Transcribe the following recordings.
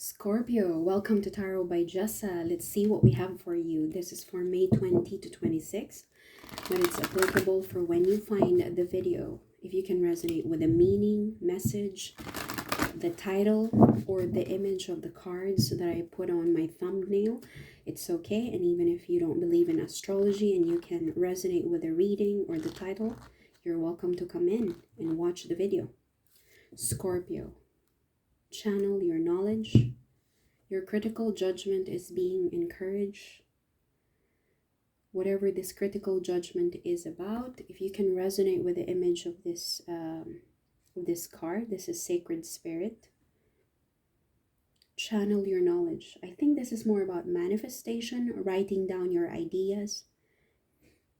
Scorpio, welcome to Tarot by Jessa. Let's see what we have for you. This is for May 20 to 26, but it's applicable for when you find the video. If you can resonate with the meaning, message, the title, or the image of the cards that I put on my thumbnail, it's okay. And even if you don't believe in astrology and you can resonate with the reading or the title, you're welcome to come in and watch the video. Scorpio, channel your knowledge. Your critical judgment is being encouraged. Whatever this critical judgment is about, if you can resonate with the image of this card, this is Sacred Spirit. Channel your knowledge. I think this is more about manifestation, writing down your ideas,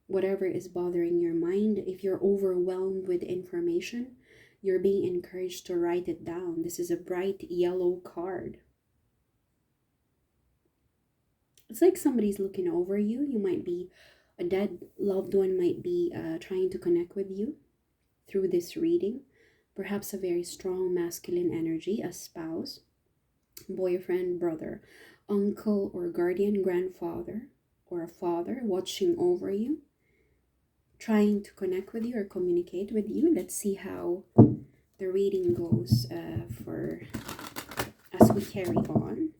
whatever is bothering your mind. If you're overwhelmed with information, you're being encouraged to write it down. This is a bright yellow card. It's like somebody's looking over you. You might be, a dead loved one might be trying to connect with you through this reading. Perhaps a very strong masculine energy, a spouse, boyfriend, brother, uncle or guardian, grandfather, or a father watching over you, trying to connect with you or communicate with you. Let's see how the reading goes as we carry on.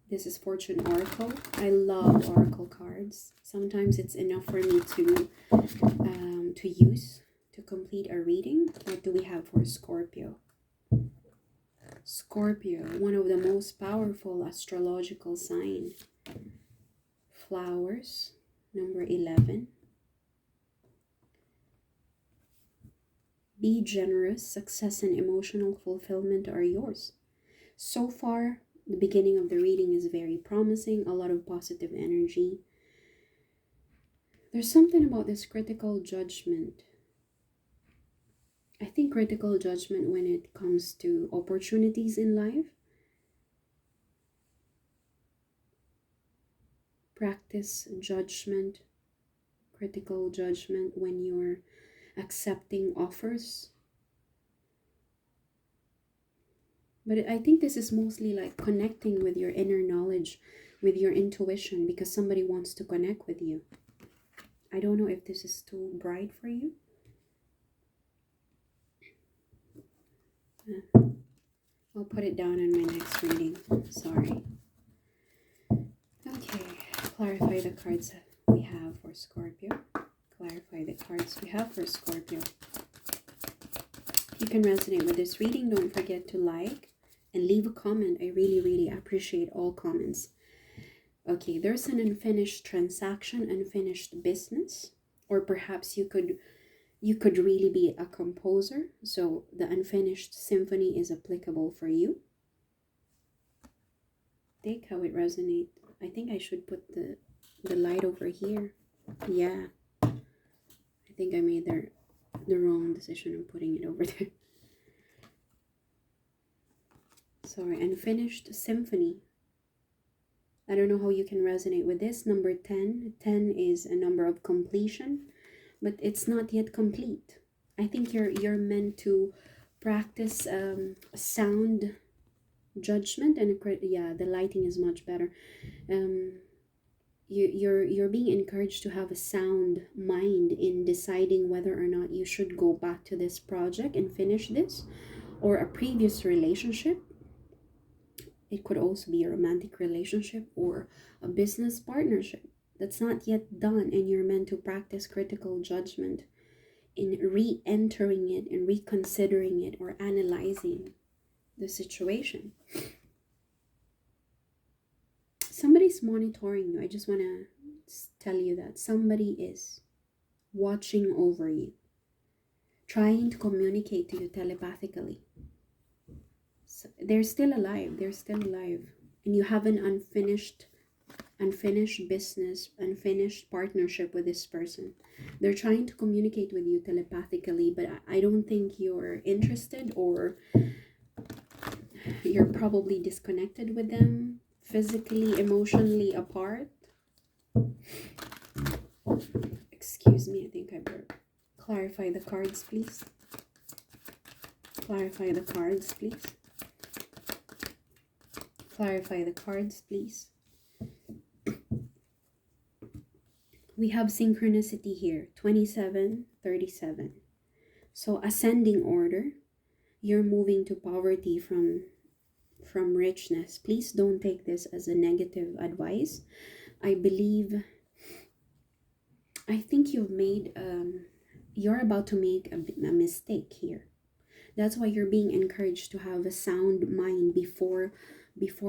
This is Fortune Oracle. I love Oracle cards. Sometimes it's enough for me to use to complete a reading. What do we have for Scorpio? Scorpio, one of the most powerful astrological signs. Flowers, number 11. Be generous. Success and emotional fulfillment are yours. So far, the beginning of the reading is very promising, a lot of positive energy. There's something about this critical judgment. I think critical judgment when it comes to opportunities in life. Practice judgment, critical judgment when you're accepting offers. But I think this is mostly like connecting with your inner knowledge, with your intuition, because somebody wants to connect with you. I don't know if this is too bright for you. I'll put it down in my next reading. Sorry. Okay, clarify the cards we have for Scorpio. Clarify the cards we have for Scorpio. If you can resonate with this reading, don't forget to like and leave a comment. I really appreciate all comments. Okay, there's an unfinished transaction, unfinished business, or perhaps you could really be a composer, so the unfinished symphony is applicable for you. Take how it resonates. I think I should put the light over here. Yeah, I think I made the wrong decision of putting it over there. Sorry, unfinished symphony. I don't know how you can resonate with this. Number 10. 10 is a number of completion, but it's not yet complete. I think you're meant to practice sound judgment, and yeah, the lighting is much better. You're being encouraged to have a sound mind in deciding whether or not you should go back to this project and finish this, or a previous relationship. It could also be a romantic relationship or a business partnership that's not yet done, and you're meant to practice critical judgment in re-entering it and reconsidering it or analyzing the situation. Somebody's monitoring you. I just want to tell you that somebody is watching over you, trying to communicate to you telepathically. So they're still alive. And you have an unfinished business, unfinished partnership with this person. They're trying to communicate with you telepathically, but I don't think you're interested, or you're probably disconnected with them, physically, emotionally apart. Excuse me, I think I burped. Clarify the cards, please. Clarify the cards, please. Clarify the cards, please. We have synchronicity here, 2737. So ascending order, you're moving to poverty from richness. Please don't take this as a negative advice. I think you're about to make a mistake here. That's why you're being encouraged to have a sound mind before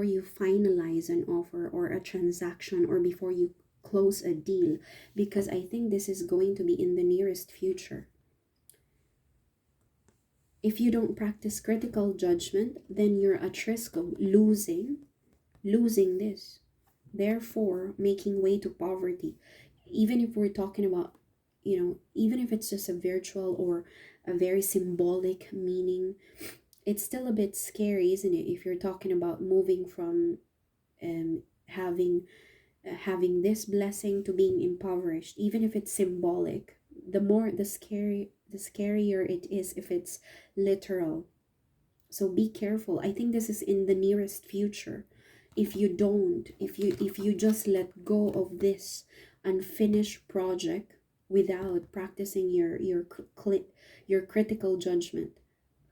you finalize an offer or a transaction, or before you close a deal, because I think this is going to be in the nearest future. If you don't practice critical judgment, then you're at risk of losing this, therefore making way to poverty. Even if we're talking about, even if it's just a virtual or a very symbolic meaning, it's still a bit scary, isn't it? If you're talking about moving from having this blessing to being impoverished, even if it's symbolic, the scarier it is if it's literal. So be careful. I think this is in the nearest future. If you just let go of this unfinished project without practicing your critical judgment,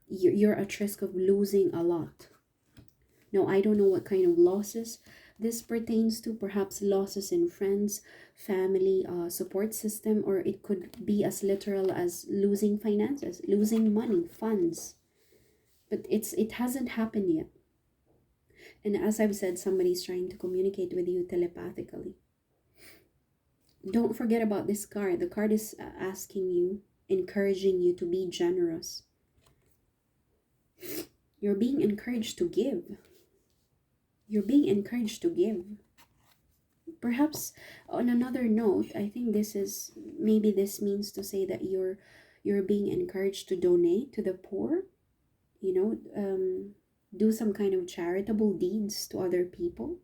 you're at risk of losing a lot. Now, I don't know what kind of losses this pertains to. Perhaps losses in friends, family, support system, or it could be as literal as losing finances, losing money, funds. But it hasn't happened yet. And as I've said, somebody's trying to communicate with you telepathically. Don't forget about this card. The card is asking you, encouraging you to be generous. You're being encouraged to give. You're being encouraged to give. Perhaps on another note, I think this means to say that you're being encouraged to donate to the poor, do some kind of charitable deeds to other people.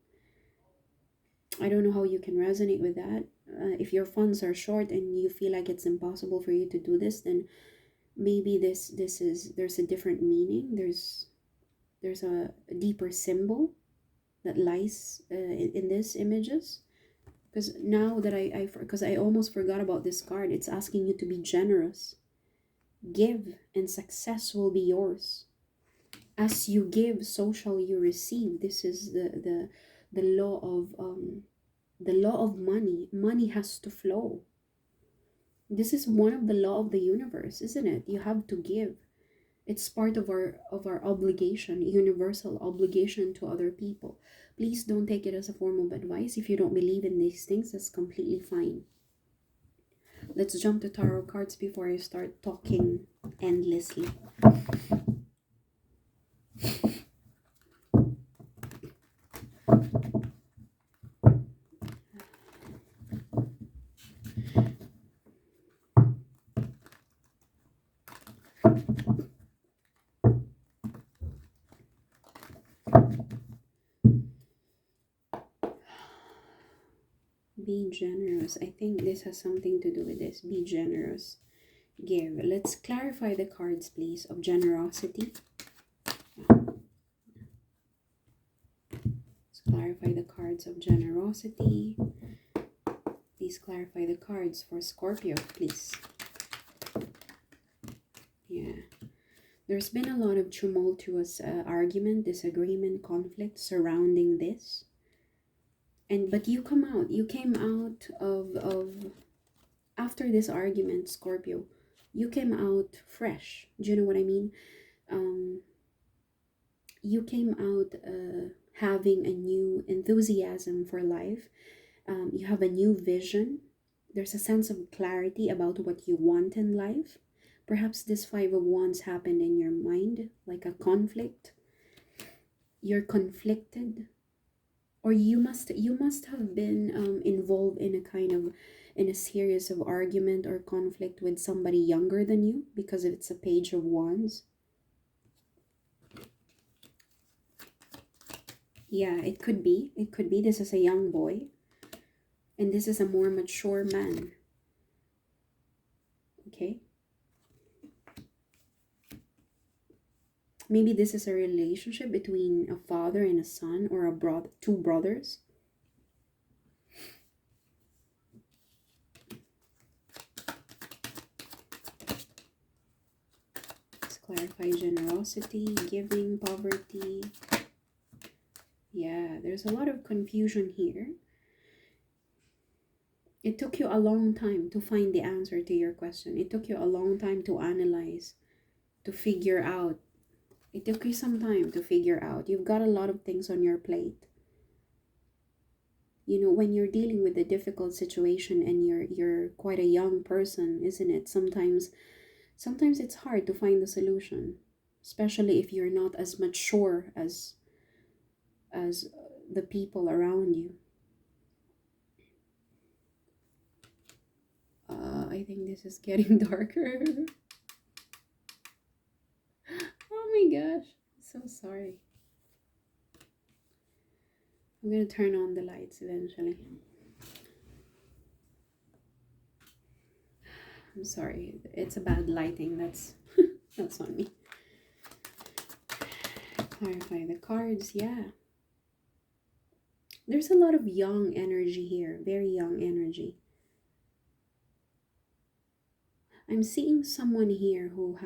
I don't know how you can resonate with that. If your funds are short and you feel like it's impossible for you to do this, then maybe there's a different meaning. There's a deeper symbol that lies in these images. Because now that because I almost forgot about this card, it's asking you to be generous. Give, and success will be yours. As you give, so shall you receive. This is the law of money. Money has to flow. This is one of the law of the universe, isn't it? You have to give. It's part of our obligation, universal obligation to other people. Please don't take it as a form of advice. If you don't believe in these things, that's completely fine. Let's jump to tarot cards before I start talking endlessly. Be generous. I think this has something to do with this. Be generous. Give. Let's clarify the cards, please, of generosity. Let's clarify the cards of generosity. Please clarify the cards for Scorpio, please. Yeah. There's been a lot of tumultuous argument, disagreement, conflict surrounding this. But you came out of after this argument, Scorpio, you came out fresh. Do you know what I mean? You came out having a new enthusiasm for life. You have a new vision. There's a sense of clarity about what you want in life. Perhaps this Five of Wands happened in your mind, like a conflict. You're conflicted. Or you must have been involved in a series of argument or conflict with somebody younger than you, because it's a Page of Wands. Yeah, it could be. This is a young boy, and this is a more mature man. Okay. Maybe this is a relationship between a father and a son, or two brothers. Let's clarify generosity, giving, poverty. Yeah, there's a lot of confusion here. It took you a long time to find the answer to your question. It took you a long time to analyze, to figure out. It took you some time to figure out. You've got a lot of things on your plate. You know, when you're dealing with a difficult situation and you're quite a young person, isn't it? Sometimes it's hard to find the solution, especially if you're not as mature as the people around you. I think this is getting darker. Oh my gosh, so sorry. I'm gonna turn on the lights eventually. I'm sorry, it's a bad lighting. That's that's on me. Clarify the cards. Yeah, there's a lot of young energy here, very young energy. I'm seeing someone here who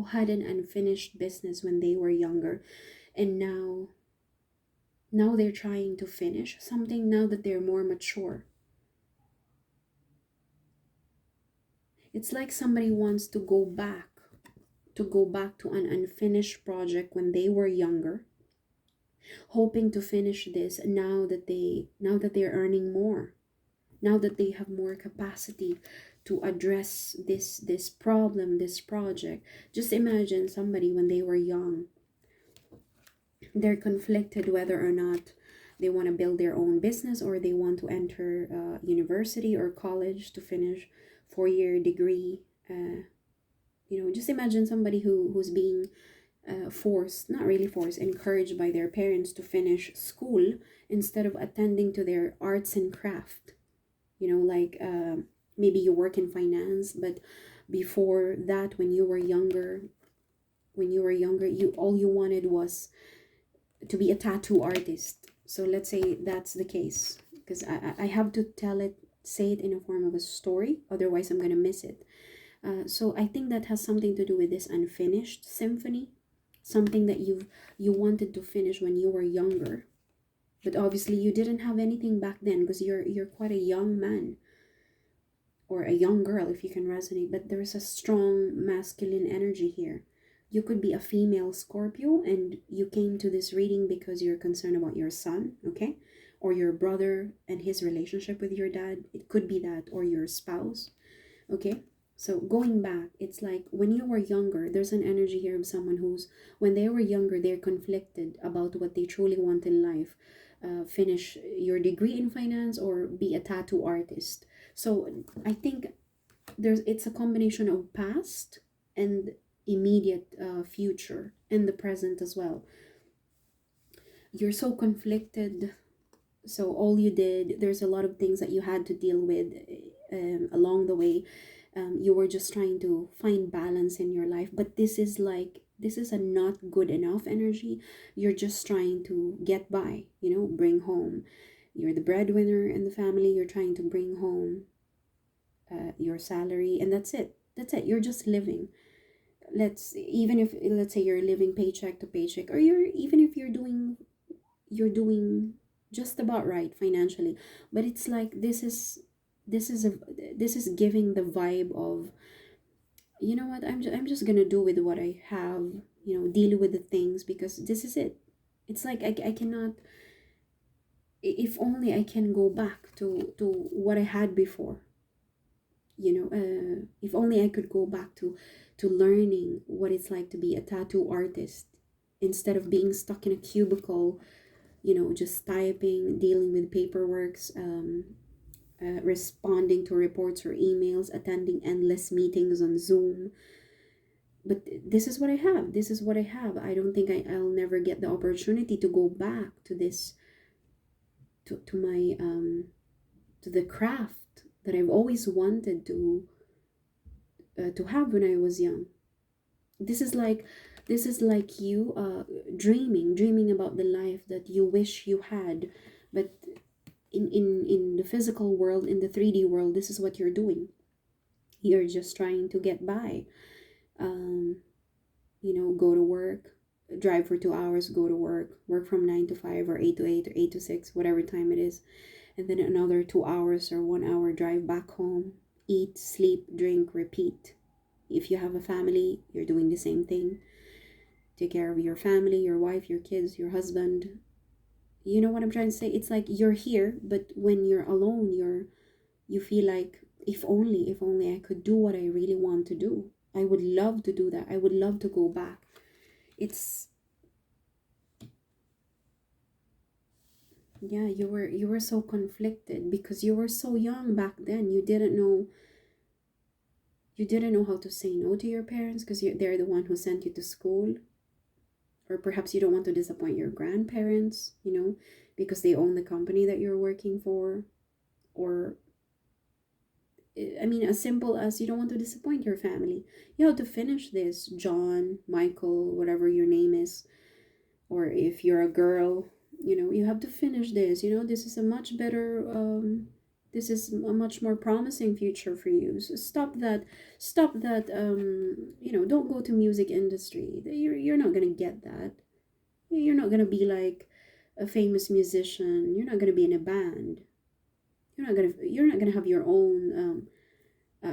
had an unfinished business when they were younger, and now they're trying to finish something now that they're more mature. It's like somebody wants to go back to an unfinished project when they were younger, hoping to finish this now that they're earning more, now that they have more capacity to address this problem, this project. Just imagine somebody when they were young, they're conflicted whether or not they want to build their own business or they want to enter university or college to finish 4-year degree. Just imagine somebody who's being forced, not really forced, encouraged by their parents to finish school instead of attending to their arts and craft. Like maybe you work in finance, but before that, when you were younger, you all you wanted was to be a tattoo artist. So let's say that's the case, because I have to say it in a form of a story, otherwise I'm gonna miss it. So I think that has something to do with this unfinished symphony, something that you wanted to finish when you were younger, but obviously you didn't have anything back then because you're quite a young man or a young girl, if you can resonate. But there's a strong masculine energy here. You could be a female Scorpio and you came to this reading because you're concerned about your son, okay? Or your brother and his relationship with your dad. It could be that, or your spouse, okay? So going back, it's like when you were younger, there's an energy here of someone who's, when they were younger, they're conflicted about what they truly want in life. Finish your degree in finance or be a tattoo artist. So I think it's a combination of past and immediate future and the present as well. You're so conflicted. So all you did, there's a lot of things that you had to deal with along the way. You were just trying to find balance in your life, but this is a not good enough energy. You're just trying to get by, bring home. You're the breadwinner in the family. You're trying to bring home your salary, and that's it. You're just living. Let's say you're living paycheck to paycheck, or you're doing just about right financially, but it's like this is giving the vibe of, you know what, I'm just gonna do with what I have, deal with the things because this is it. It's like I cannot, if only I can go back to what I had before, if only I could go back to learning what it's like to be a tattoo artist instead of being stuck in a cubicle, just typing, dealing with paperworks, responding to reports or emails, attending endless meetings on Zoom. But this is what I have. I don't think I'll never get the opportunity to go back to this, to my to the craft that I've always wanted to have when I was young. This is like, you dreaming about the life that you wish you had, but in the physical world, in the 3D world, this is what you're doing. You're just trying to get by. um go to work, drive for 2 hours, go to work from 9 to 5 or 8 to 8 or 8 to 6, whatever time it is, and then another 2 hours or 1 hour drive back home, eat, sleep, drink, repeat. If you have a family, you're doing the same thing. Take care of your family, your wife, your kids, your husband. You know what I'm trying to say? It's like you're here, but when you're alone, you feel like, if only I could do what I really want to do. I would love to do that. I would love to go back. It's, yeah, you were so conflicted because you were so young back then. You didn't know how to say no to your parents because they're the one who sent you to school. Or perhaps you don't want to disappoint your grandparents, because they own the company that you're working for. Or, I mean, as simple as you don't want to disappoint your family. You have to finish this, John, Michael, whatever your name is. Or if you're a girl, you have to finish this. This is a much better, this is a much more promising future for you. So stop that. Don't go to music industry. You're not gonna get that. You're not gonna be like a famous musician. You're not gonna be in a band. You're not gonna have your own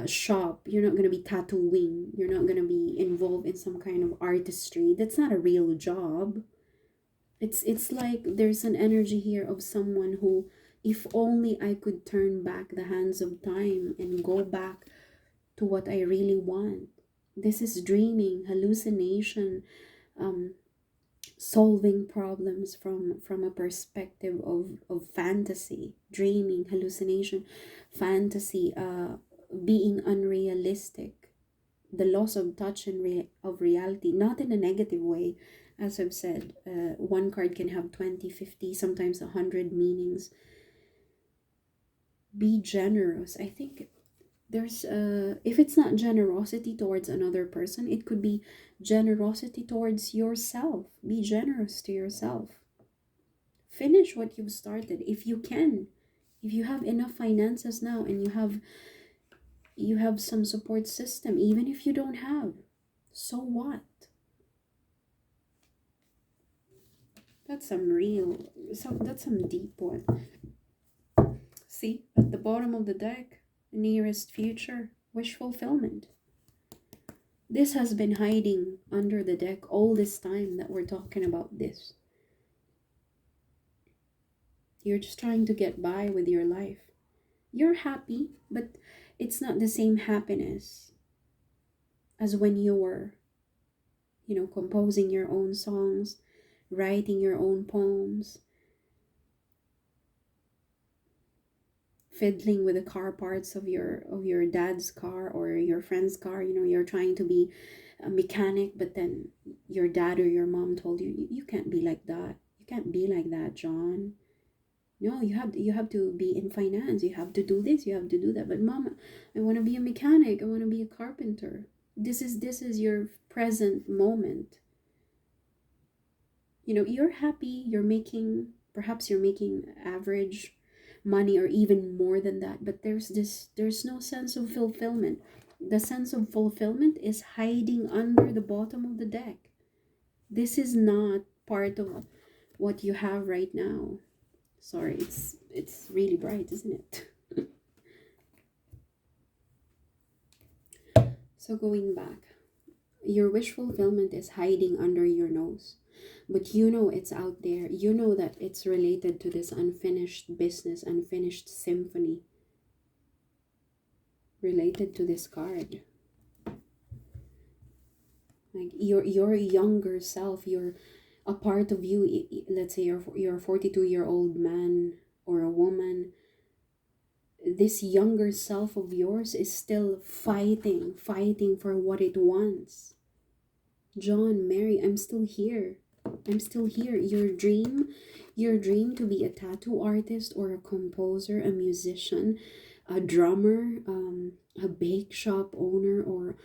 shop. You're not gonna be tattooing. You're not gonna be involved in some kind of artistry. That's not a real job. It's like there's an energy here of someone who, if only I could turn back the hands of time and go back to what I really want. This is dreaming, hallucination, um, solving problems from a perspective of fantasy, dreaming, hallucination, fantasy, being unrealistic, the loss of touch and of reality, not in a negative way. As I've said, one card can have 20, 50, sometimes 100 meanings. Be generous. I think there's if it's not generosity towards another person, it could be generosity towards yourself. Be generous to yourself. Finish what you've started if you can. If you have enough finances now, and you have some support system, even if you don't have, so what? That's some deep one. See, at the bottom of the deck, nearest future, wish fulfillment. This has been hiding under the deck all this time that we're talking about this. You're just trying to get by with your life. You're happy, but it's not the same happiness as when you were, composing your own songs, writing your own poems, fiddling with the car parts of your dad's car or your friend's car. You're trying to be a mechanic, but then your dad or your mom told you, you can't be like that. You can't be like that, John. No, you have to be in finance. You have to do this, you have to do that. But mom, I want to be a mechanic, I want to be a carpenter. This is your present moment. You're happy, perhaps you're making average money or even more than that, but there's no sense of fulfillment. The sense of fulfillment is hiding under the bottom of the deck. This is not part of what you have right now. Sorry, it's really bright, isn't it? So going back, your wish fulfillment is hiding under your nose. But it's out there. You know that it's related to this unfinished business, unfinished symphony, related to this card. Like your younger self, you're a part of you. Let's say you're a 42-year-old man or a woman. This younger self of yours is still fighting for what it wants. John, Mary, I'm still here. Your dream to be a tattoo artist or a composer, a musician, a drummer, a bake shop owner, or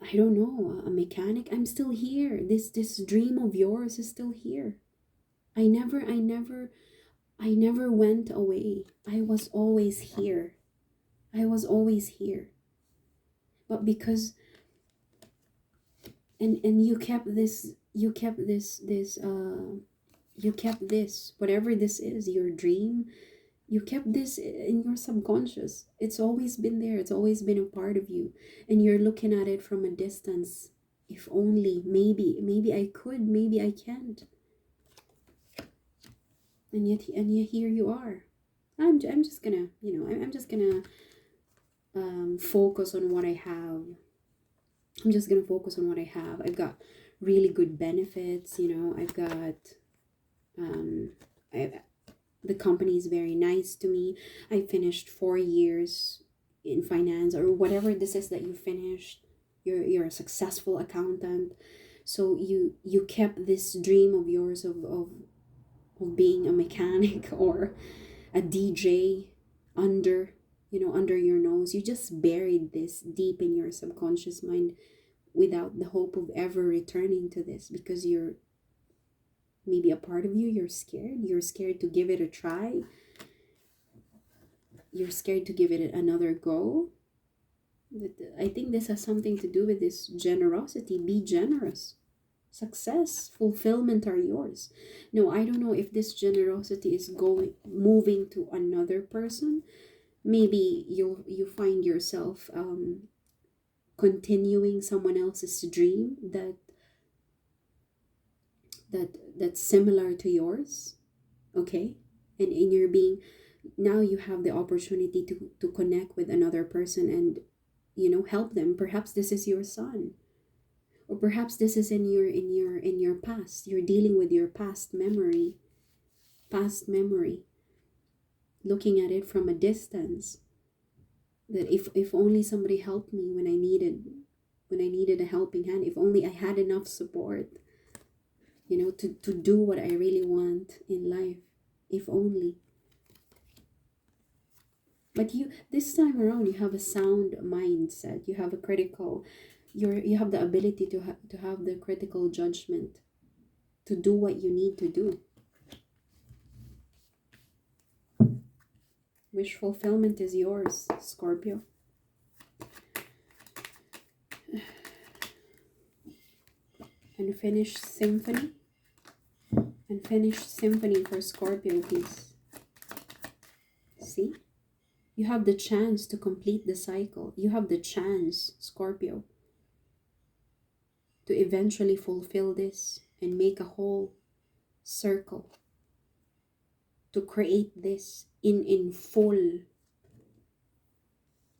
I don't know, a mechanic. I'm still here. This dream of yours is still here. I never went away. I was always here. I was always here. But because and you kept this, whatever this is, your dream, you kept this in your subconscious. It's always been there. It's always been a part of you. And you're looking at it from a distance. If only, maybe I could, maybe I can't. And yet here you are. I'm just gonna, I'm just gonna focus on what I have. I'm just gonna focus on what I have. I've got really good benefits, I've got I the company is very nice to me. I finished 4 years in finance, or whatever this is that you finished. You're a successful accountant. So you kept this dream of yours of being a mechanic or a DJ under under your nose. You just buried this deep in your subconscious mind without the hope of ever returning to this, because you're maybe a part of you're scared to give it a try, you're scared to give it another go. I think this has something to do with this generosity. Be generous. Success, fulfillment are yours. No, I don't know if this generosity is moving to another person. Maybe you find yourself continuing someone else's dream that's similar to yours. Okay. And in your being, now you have the opportunity to connect with another person and help them. Perhaps this is your son, or perhaps this is in your past. You're dealing with your past memory, looking at it from a distance, that if only somebody helped me when I needed a helping hand, if only I had enough support, to do what I really want in life, if only. But this time around, you have a sound mindset. You have a critical, you have the ability to have the critical judgment, to do what you need to do. Wish fulfillment is yours, Scorpio. Unfinished symphony. Unfinished symphony for Scorpio, please. See? You have the chance to complete the cycle. You have the chance, Scorpio, to eventually fulfill this and make a whole circle. To create this in full.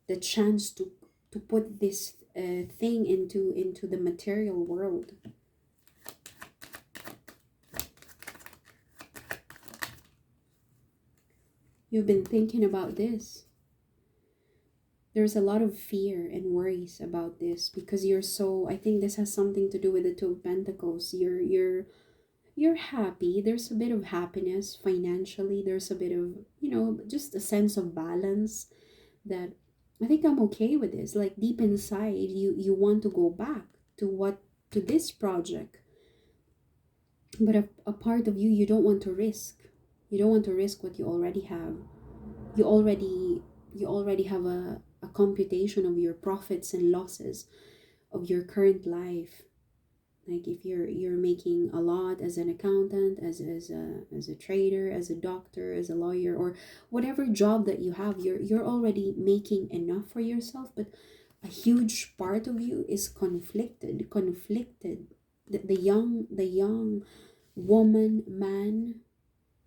The chance to put this thing into the material world. You've been thinking about this. There's a lot of fear and worries about this because I think this has something to do with the Two of Pentacles. You're happy. There's a bit of happiness financially. There's a bit of, just a sense of balance, that I think I'm okay with this. Like deep inside, you want to go back to this project. But a part of you don't want to risk. You don't want to risk what you already have. You already have a computation of your profits and losses of your current life. Like if you're making a lot as an accountant, as a trader, as a doctor, as a lawyer, or whatever job that you have, you're already making enough for yourself. But a huge part of you is conflicted. The young woman, man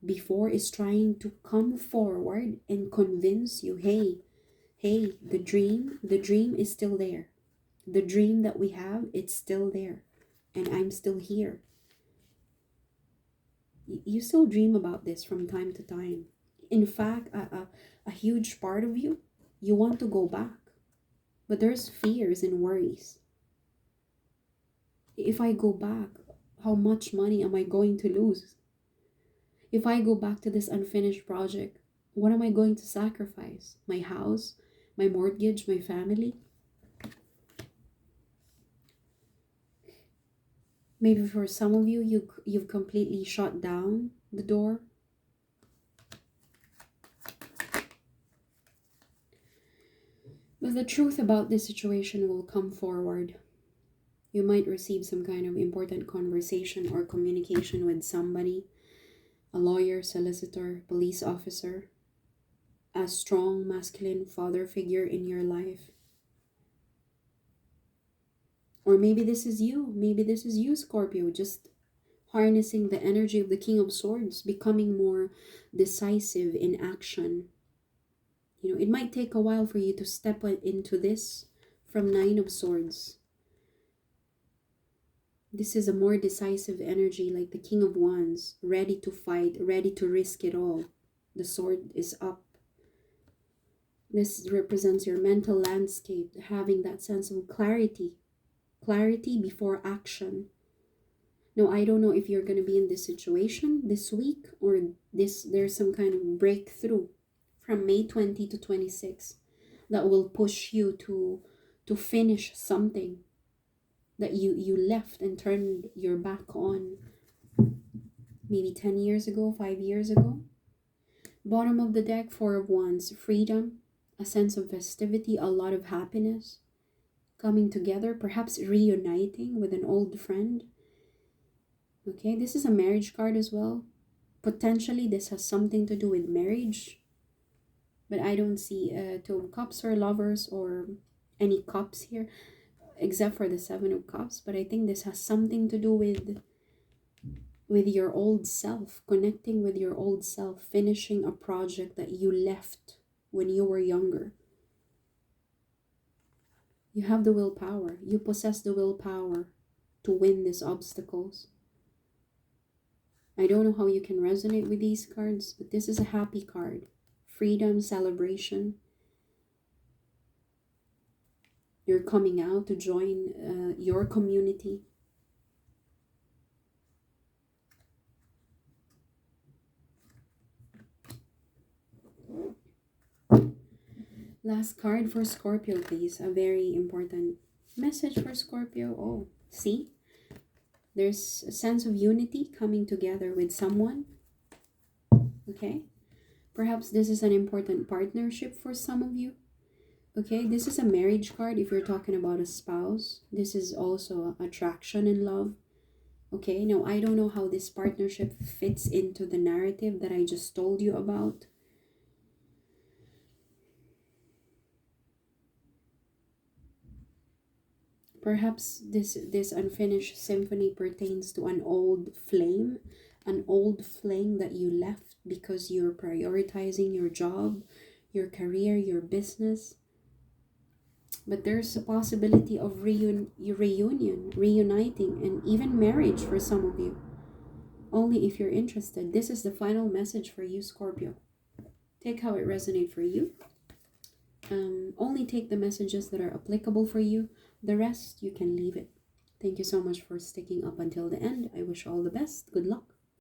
before is trying to come forward and convince you, hey, the dream is still there. The dream that we have, it's still there. And I'm still here. You still dream about this from time to time. In fact, a huge part of you want to go back. But there's fears and worries. If I go back, how much money am I going to lose? If I go back to this unfinished project, what am I going to sacrifice? My house, my mortgage, my family? Maybe for some of you, you've completely shut down the door. But the truth about this situation will come forward. You might receive some kind of important conversation or communication with somebody, a lawyer, solicitor, police officer, a strong masculine father figure in your life. Or maybe this is you. Maybe this is you, Scorpio, just harnessing the energy of the King of Swords, becoming more decisive in action. You know, it might take a while for you to step into this from Nine of Swords. This is a more decisive energy, like the King of Wands, ready to fight, ready to risk it all. The sword is up. This represents your mental landscape, having that sense of clarity. Clarity before action. Now, I don't know if you're going to be in this situation this week or there's some kind of breakthrough from May 20 to 26 that will push you to finish something that you left and turned your back on maybe 10 years ago, 5 years ago. Bottom of the deck, Four of Wands, freedom, a sense of festivity, a lot of happiness, coming together, perhaps reuniting with an old friend. Okay, this is a marriage card as well. Potentially, this has something to do with marriage. But I don't see Two of Cups or Lovers or any cups here, except for the Seven of Cups. But I think this has something to do with your old self, connecting with your old self, finishing a project that you left when you were younger. You have the willpower. You possess the willpower to win these obstacles. I don't know how you can resonate with these cards, but this is a happy card. Freedom, celebration. You're coming out to join your community. Last card for Scorpio, please. A very important message for Scorpio. Oh, see? There's a sense of unity coming together with someone. Okay? Perhaps this is an important partnership for some of you. Okay? This is a marriage card if you're talking about a spouse. This is also attraction and love. Okay? Now, I don't know how this partnership fits into the narrative that I just told you about. Perhaps this unfinished symphony pertains to an old flame that you left because you're prioritizing your job, your career, your business. But there's a possibility of reuniting, and even marriage for some of you. Only if you're interested. This is the final message for you, Scorpio. Take how it resonates for you. Only take the messages that are applicable for you. The rest, you can leave it. Thank you so much for sticking up until the end. I wish you all the best. Good luck.